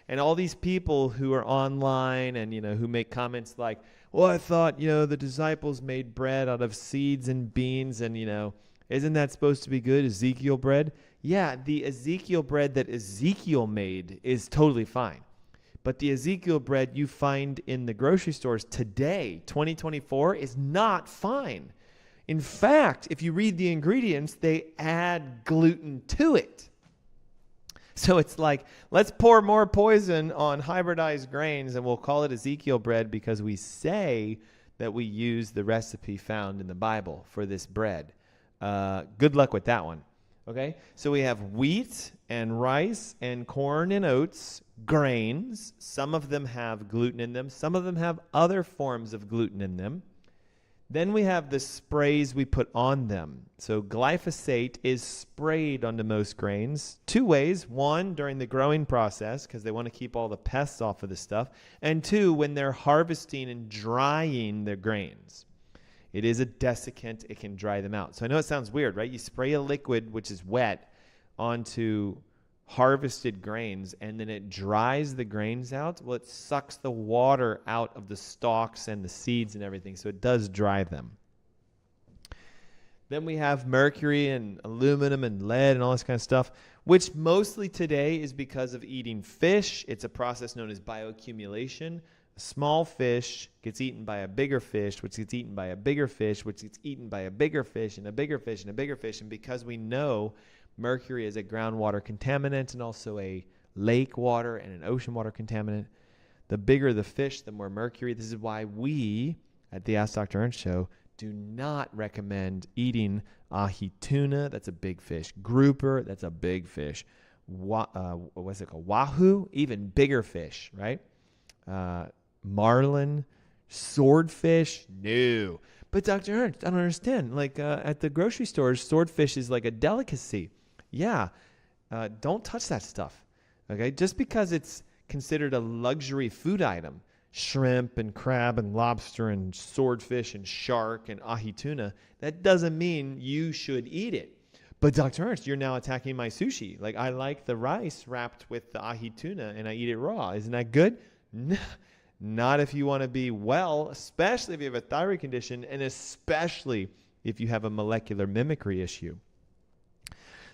And all these people who are online and, you know, who make comments like, well, I thought, you know, the disciples made bread out of seeds and beans and, you know, isn't that supposed to be good, Ezekiel bread? Yeah, the Ezekiel bread that Ezekiel made is totally fine. But the Ezekiel bread you find in the grocery stores today, 2024, is not fine. In fact, if you read the ingredients, they add gluten to it. So it's like, let's pour more poison on hybridized grains and we'll call it Ezekiel bread because we say that we use the recipe found in the Bible for this bread. Good luck with that one. Okay, so we have wheat and rice and corn and oats, grains. Some of them have gluten in them. Some of them have other forms of gluten in them. Then we have the sprays we put on them. So glyphosate is sprayed onto most grains 2 ways. 1, during the growing process, because they want to keep all the pests off of the stuff. And 2, when they're harvesting and drying their grains. It is a desiccant. It can dry them out. So I know it sounds weird, right? You spray a liquid, which is wet, onto harvested grains, and then it dries the grains out. Well, it sucks the water out of the stalks and the seeds and everything, so it does dry them. Then we have mercury and aluminum and lead and all this kind of stuff, which mostly today is because of eating fish. It's a process known as bioaccumulation. A small fish gets eaten by a bigger fish, which gets eaten by a bigger fish, which gets eaten by a bigger fish and a bigger fish and a bigger fish. And because we know mercury is a groundwater contaminant and also a lake water and an ocean water contaminant, the bigger the fish, the more mercury. This is why we at the Ask Dr. Ernst Show do not recommend eating ahi tuna. That's a big fish. Grouper, that's a big fish. What's it called? Wahoo, even bigger fish, right? Marlin, swordfish, no. But Dr. Ernst, I don't understand. Like at the grocery stores, swordfish is like a delicacy. Yeah, don't touch that stuff, okay? Just because it's considered a luxury food item, shrimp and crab and lobster and swordfish and shark and ahi tuna, that doesn't mean you should eat it. But Dr. Ernst, you're now attacking my sushi. Like, I like the rice wrapped with the ahi tuna and I eat it raw. Isn't that good? No, not if you want to be well, especially if you have a thyroid condition and especially if you have a molecular mimicry issue.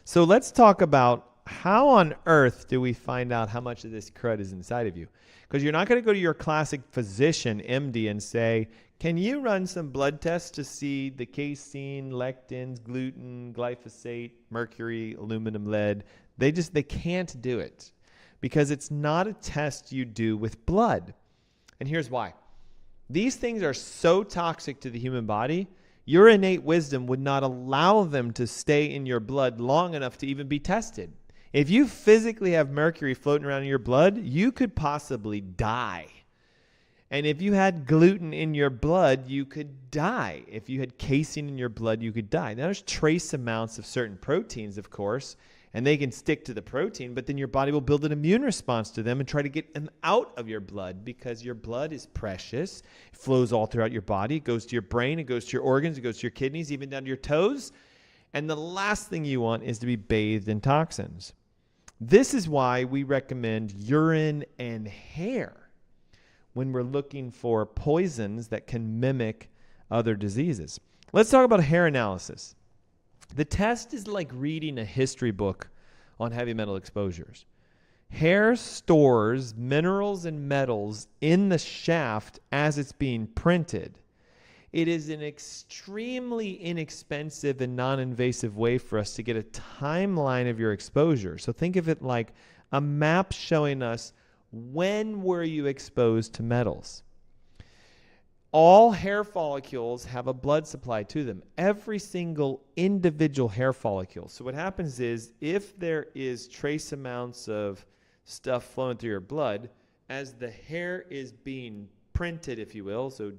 So let's talk about how on earth do we find out how much of this crud is inside of you? Because you're not going to go to your classic physician, MD, and say, can you run some blood tests to see the casein, lectins, gluten, glyphosate, mercury, aluminum, lead? They can't do it because it's not a test you do with blood. And here's why. These things are so toxic to the human body, your innate wisdom would not allow them to stay in your blood long enough to even be tested. If you physically have mercury floating around in your blood, you could possibly die. And if you had gluten in your blood, you could die. If you had casein in your blood, you could die. Now, there's trace amounts of certain proteins, of course, and they can stick to the protein, but then your body will build an immune response to them and try to get them out of your blood, because your blood is precious. It flows all throughout your body. It goes to your brain. It goes to your organs. It goes to your kidneys, even down to your toes. And the last thing you want is to be bathed in toxins. This is why we recommend urine and hair when we're looking for poisons that can mimic other diseases. Let's talk about hair analysis. The test is like reading a history book on heavy metal exposures. Hair stores minerals and metals in the shaft as it's being printed. It is an extremely inexpensive and non-invasive way for us to get a timeline of your exposure. So think of it like a map showing us when were you exposed to metals. All hair follicles have a blood supply to them. Every single individual hair follicle. So what happens is, if there is trace amounts of stuff flowing through your blood, as the hair is being printed, if you will, so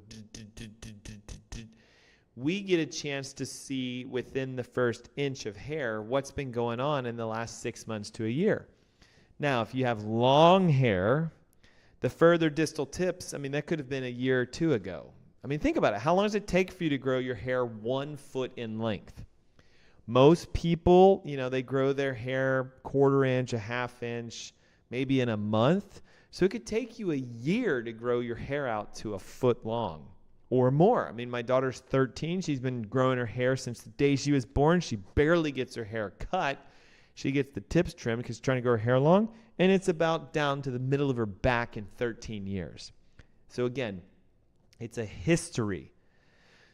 we get a chance to see within the first inch of hair what's been going on in the last 6 months to a year. Now, if you have long hair, the further distal tips, that could have been a year or two ago. Think about it. How long does it take for you to grow your hair 1 foot in length? Most people, they grow their hair 1/4 inch, a 1/2 inch, maybe in a month. So it could take you a year to grow your hair out to 1 foot long or more. My daughter's 13. She's been growing her hair since the day she was born. She barely gets her hair cut. She gets the tips trimmed because she's trying to grow her hair long, and it's about down to the middle of her back in 13 years. So again, it's a history.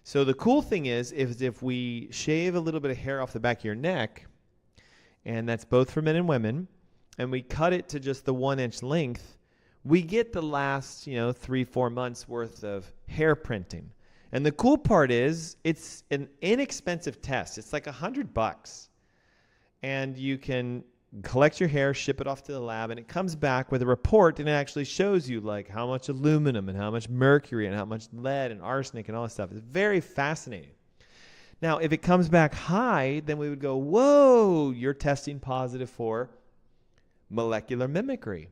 So the cool thing is if we shave a little bit of hair off the back of your neck, and that's both for men and women, and we cut it to just the 1 inch length, we get the last 3-4 months worth of hair printing. And the cool part is it's an inexpensive test. It's like $100. And you can collect your hair, ship it off to the lab, and it comes back with a report, and it actually shows you like how much aluminum and how much mercury and how much lead and arsenic and all this stuff. It's very fascinating. Now, if it comes back high, then we would go, whoa, you're testing positive for molecular mimicry.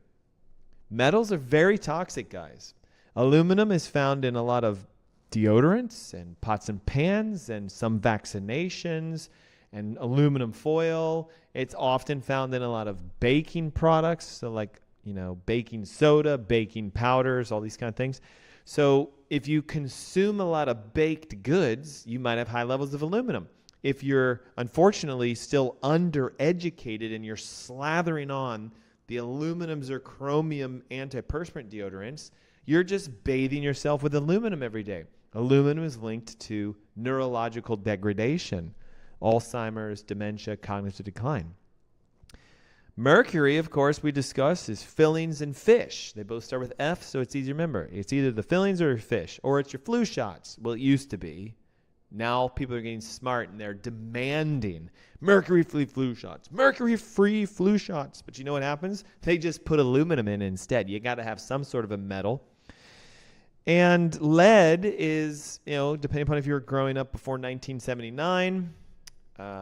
Metals are very toxic, guys. Aluminum is found in a lot of deodorants and pots and pans and some vaccinations and aluminum foil. It's often found in a lot of baking products, so like, baking soda, baking powders, all these kind of things. So if you consume a lot of baked goods, you might have high levels of aluminum. If you're unfortunately still undereducated and you're slathering on the aluminums or chromium antiperspirant deodorants, you're just bathing yourself with aluminum every day. Aluminum is linked to neurological degradation, Alzheimer's, dementia, cognitive decline. Mercury, of course, we discussed, is fillings and fish. They both start with F, so it's easy to remember. It's either the fillings or fish, or it's your flu shots. Well, it used to be. Now people are getting smart and they're demanding mercury-free flu shots, mercury-free flu shots. But you know what happens? They just put aluminum in instead. You got to have some sort of a metal. And lead is, depending upon if you were growing up before 1979,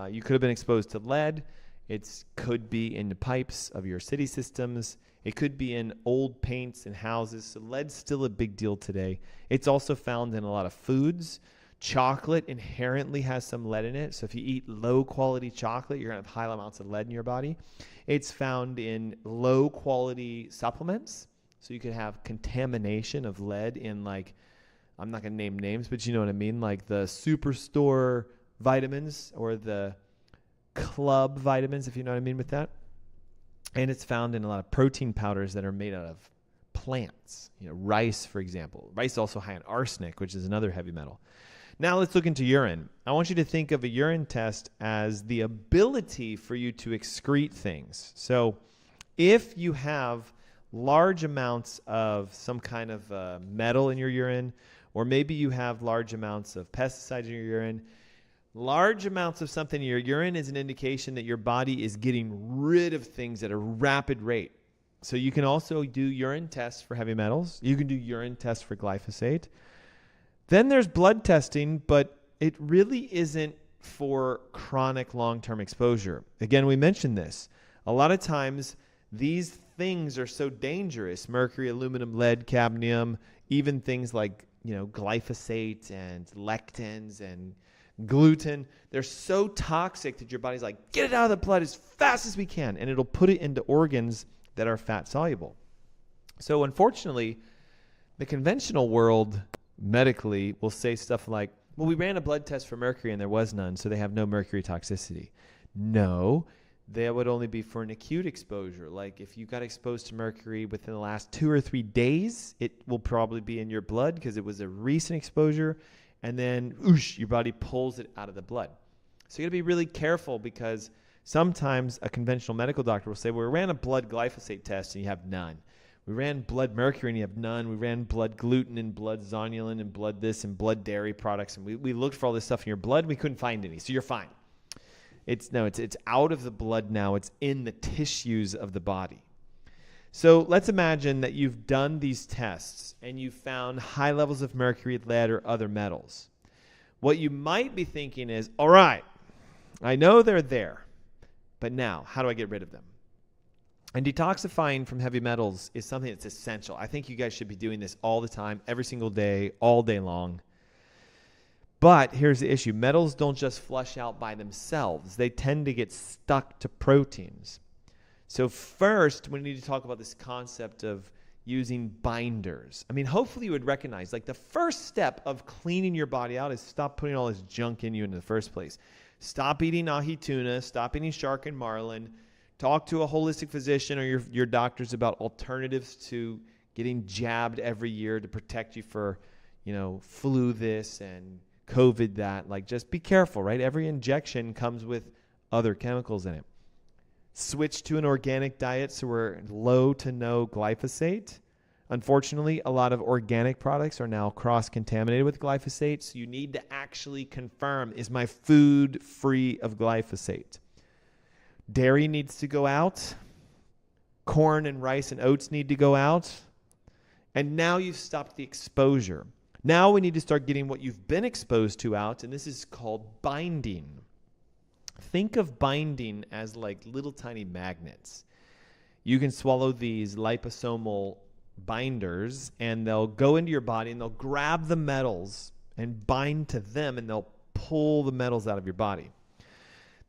you could have been exposed to lead. It could be in the pipes of your city systems. It could be in old paints and houses. So lead's still a big deal today. It's also found in a lot of foods. Chocolate inherently has some lead in it. So if you eat low-quality chocolate, you're going to have high amounts of lead in your body. It's found in low-quality supplements. So you could have contamination of lead in, like, I'm not going to name names, but you know what I mean, like the Superstore vitamins or the Club vitamins, if you know what I mean with that. And it's found in a lot of protein powders that are made out of plants. Rice, for example. Rice is also high in arsenic, which is another heavy metal. Now let's look into urine. I want you to think of a urine test as the ability for you to excrete things. So if you have large amounts of some kind of metal in your urine, or maybe you have large amounts of pesticides in your urine, large amounts of something in your urine is an indication that your body is getting rid of things at a rapid rate. So you can also do urine tests for heavy metals. You can do urine tests for glyphosate. Then there's blood testing, but it really isn't for chronic long-term exposure. Again, we mentioned this. A lot of times these things are so dangerous, mercury, aluminum, lead, cadmium, even things like, glyphosate and lectins and gluten. They're so toxic that your body's like, get it out of the blood as fast as we can. And it'll put it into organs that are fat soluble. So unfortunately, the conventional world medically will say stuff like, well, we ran a blood test for mercury and there was none, so they have no mercury toxicity. No, that would only be for an acute exposure. Like if you got exposed to mercury within the last 2 or 3 days, it will probably be in your blood because it was a recent exposure. And then your body pulls it out of the blood. So you got to be really careful because sometimes a conventional medical doctor will say, well, we ran a blood glyphosate test and you have none. We ran blood mercury and you have none. We ran blood gluten and blood zonulin and blood this and blood dairy products. And we looked for all this stuff in your blood. We couldn't find any. So you're fine. It's out of the blood now. It's in the tissues of the body. So let's imagine that you've done these tests and you found high levels of mercury, lead, or other metals. What you might be thinking is, all right, I know they're there, but now how do I get rid of them? And detoxifying from heavy metals is something that's essential. I think you guys should be doing this all the time, every single day, all day long. But here's the issue. Metals don't just flush out by themselves. They tend to get stuck to proteins. So first, we need to talk about this concept of using binders. I mean, hopefully you would recognize, like the first step of cleaning your body out is stop putting all this junk in you in the first place. Stop eating ahi tuna, stop eating shark and marlin. Talk to a holistic physician or your doctors about alternatives to getting jabbed every year to protect you for, flu this and COVID that. Like, just be careful, right? Every injection comes with other chemicals in it. Switch to an organic diet so we're low to no glyphosate. Unfortunately, a lot of organic products are now cross-contaminated with glyphosate, so you need to actually confirm, is my food free of glyphosate? Dairy needs to go out. Corn and rice and oats need to go out. And now you've stopped the exposure. Now we need to start getting what you've been exposed to out, and this is called binding. Think of binding as like little tiny magnets. You can swallow these liposomal binders, and they'll go into your body, and they'll grab the metals and bind to them, and they'll pull the metals out of your body.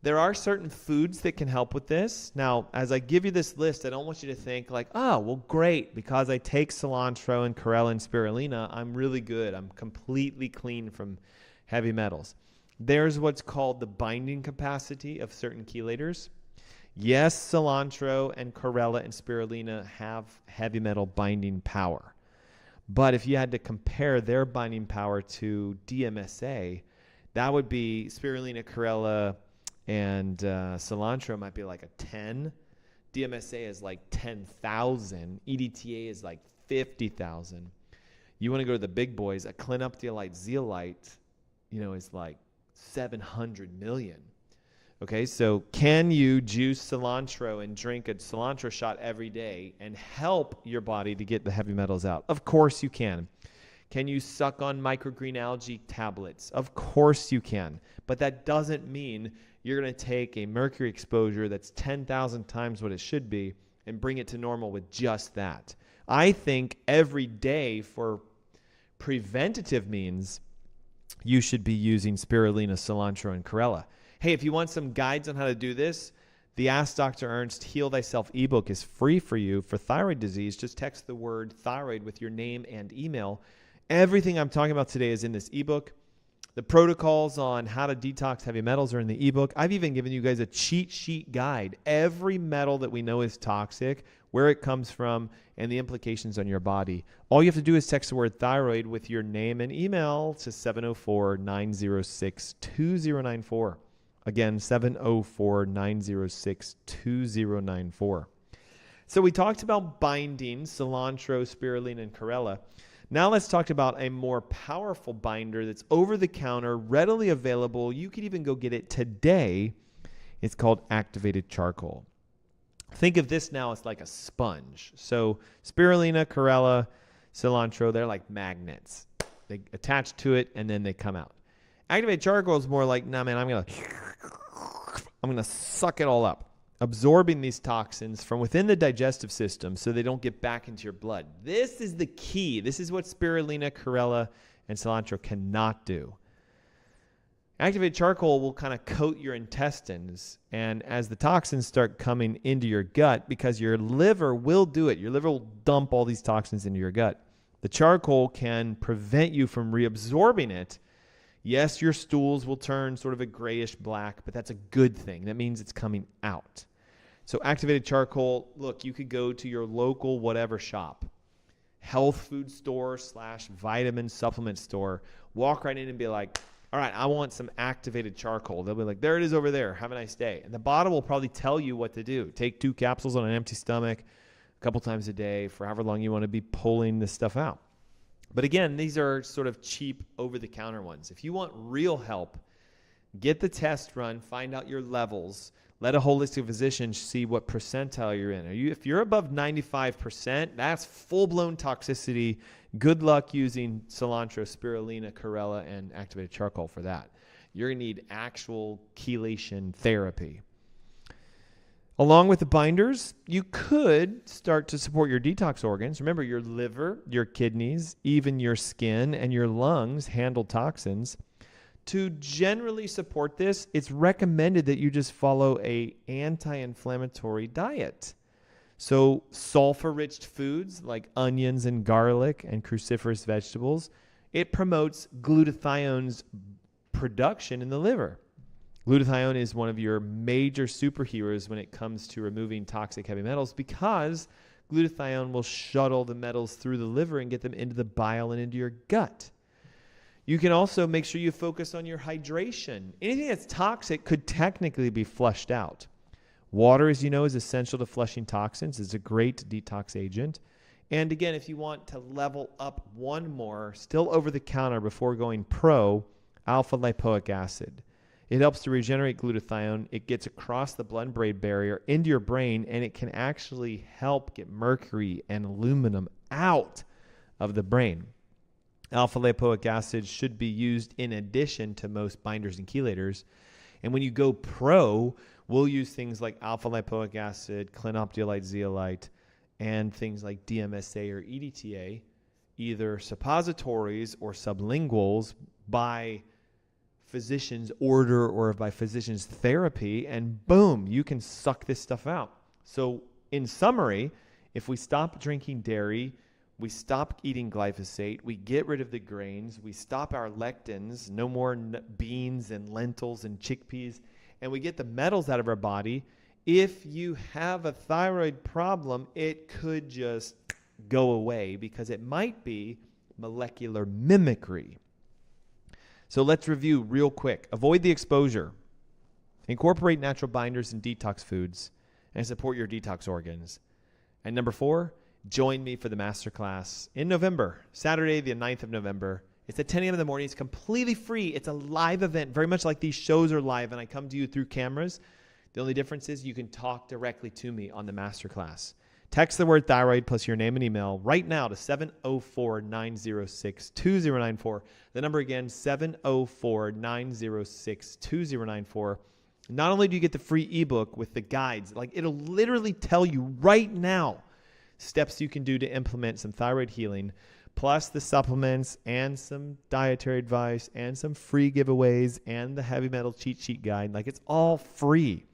There are certain foods that can help with this. Now, as I give you this list, I don't want you to think like, oh, well, great. Because I take cilantro and chlorella and spirulina, I'm really good. I'm completely clean from heavy metals. There's what's called the binding capacity of certain chelators. Yes, cilantro and chlorella and spirulina have heavy metal binding power. But if you had to compare their binding power to DMSA, that would be spirulina, chlorella, and cilantro might be like a 10. DMSA is like 10,000. EDTA is like 50,000. You want to go to the big boys. A clinuptiolite zeolite, is like 700 million. Okay, so can you juice cilantro and drink a cilantro shot every day and help your body to get the heavy metals out? Of course you can. Can you suck on microgreen algae tablets? Of course you can. But that doesn't mean you're going to take a mercury exposure that's 10,000 times what it should be and bring it to normal with just that. I think every day for preventative means, you should be using spirulina, cilantro, and chlorella. Hey, if you want some guides on how to do this, the Ask Dr. Ernst Heal Thyself ebook is free for you for thyroid disease. Just text the word thyroid with your name and email. Everything I'm talking about today is in this ebook. The protocols on how to detox heavy metals are in the ebook. I've even given you guys a cheat sheet guide. Every metal that we know is toxic, where it comes from, and the implications on your body. All you have to do is text the word thyroid with your name and email to 704-906-2094. Again, 704-906-2094. So we talked about binding, cilantro, spirulina, and chlorella. Now let's talk about a more powerful binder that's over-the-counter, readily available. You can even go get it today. It's called activated charcoal. Think of this now as like a sponge. So spirulina, chlorella, cilantro, they're like magnets. They attach to it and then they come out. Activated charcoal is more like, nah, man, I'm gonna suck it all up, absorbing these toxins from within the digestive system so they don't get back into your blood. This is the key. This is what spirulina, chlorella, and cilantro cannot do. Activated charcoal will kind of coat your intestines, and as the toxins start coming into your gut, because your liver will do it, your liver will dump all these toxins into your gut. The charcoal can prevent you from reabsorbing it. Yes, your stools will turn sort of a grayish black, but that's a good thing. That means it's coming out. So activated charcoal, look, you could go to your local whatever shop, health food store / vitamin supplement store, walk right in and be like, all right, I want some activated charcoal. They'll be like, there it is over there. Have a nice day. And the bottle will probably tell you what to do. Take 2 capsules on an empty stomach a couple times a day for however long you want to be pulling this stuff out. But again, these are sort of cheap over-the-counter ones. If you want real help, get the test run, find out your levels, let a holistic physician see what percentile you're in. If you're above 95%, that's full-blown toxicity. Good luck using cilantro, spirulina, chlorella, and activated charcoal for that. You're going to need actual chelation therapy. Along with the binders, you could start to support your detox organs. Remember, your liver, your kidneys, even your skin and your lungs handle toxins. To generally support this, it's recommended that you just follow an anti-inflammatory diet. So sulfur-rich foods like onions and garlic and cruciferous vegetables, it promotes glutathione's production in the liver. Glutathione is one of your major superheroes when it comes to removing toxic heavy metals because glutathione will shuttle the metals through the liver and get them into the bile and into your gut. You can also make sure you focus on your hydration. Anything that's toxic could technically be flushed out. Water, as you know, is essential to flushing toxins. It's a great detox agent. And again, if you want to level up one more, still over the counter before going pro, alpha lipoic acid. It helps to regenerate glutathione. It gets across the blood-brain barrier into your brain, and it can actually help get mercury and aluminum out of the brain. Alpha lipoic acid should be used in addition to most binders and chelators. And when you go pro, we'll use things like alpha lipoic acid, clinoptilite, zeolite, and things like DMSA or EDTA, either suppositories or sublinguals by physician's order or by physician's therapy, and boom, you can suck this stuff out. So in summary, if we stop drinking dairy, we stop eating glyphosate, we get rid of the grains, we stop our lectins, no more beans and lentils and chickpeas, and we get the metals out of our body, if you have a thyroid problem, it could just go away because it might be molecular mimicry. So let's review real quick. Avoid the exposure. Incorporate natural binders and detox foods and support your detox organs. And number 4, join me for the masterclass in November, Saturday, the 9th of November. It's at 10 a.m. in the morning. It's completely free. It's a live event, very much like these shows are live, and I come to you through cameras. The only difference is you can talk directly to me on the masterclass. Text the word thyroid plus your name and email right now to 704-906-2094. The number again, 704-906-2094. Not only do you get the free ebook with the guides, like it'll literally tell you right now steps you can do to implement some thyroid healing, plus the supplements and some dietary advice and some free giveaways and the heavy metal cheat sheet guide. Like it's all free.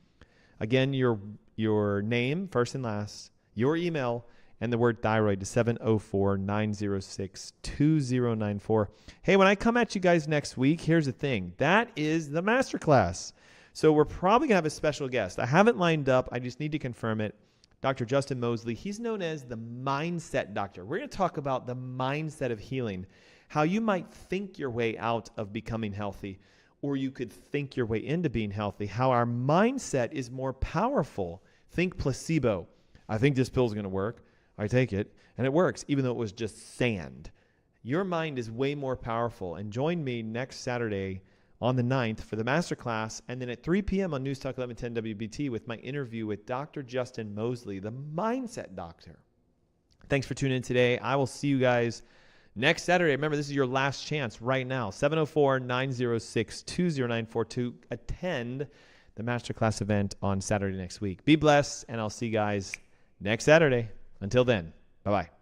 Again, your name, first and last, your email, and the word thyroid to 704-906-2094. Hey, when I come at you guys next week, here's the thing. That is the masterclass. So we're probably going to have a special guest. I haven't lined up. I just need to confirm it. Dr. Justin Mosley. He's known as the mindset doctor. We're going to talk about the mindset of healing, how you might think your way out of becoming healthy, or you could think your way into being healthy, how our mindset is more powerful. Think placebo. I think this pill's going to work. I take it, and it works, even though it was just sand. Your mind is way more powerful. And join me next Saturday on the 9th for the masterclass, and then at 3 p.m. on News Talk 1110 WBT with my interview with Dr. Justin Mosley, the mindset doctor. Thanks for tuning in today. I will see you guys next Saturday. Remember, this is your last chance right now. 704-906-2094 to attend the masterclass event on Saturday next week. Be blessed, and I'll see you guys next Saturday. Until then, bye-bye.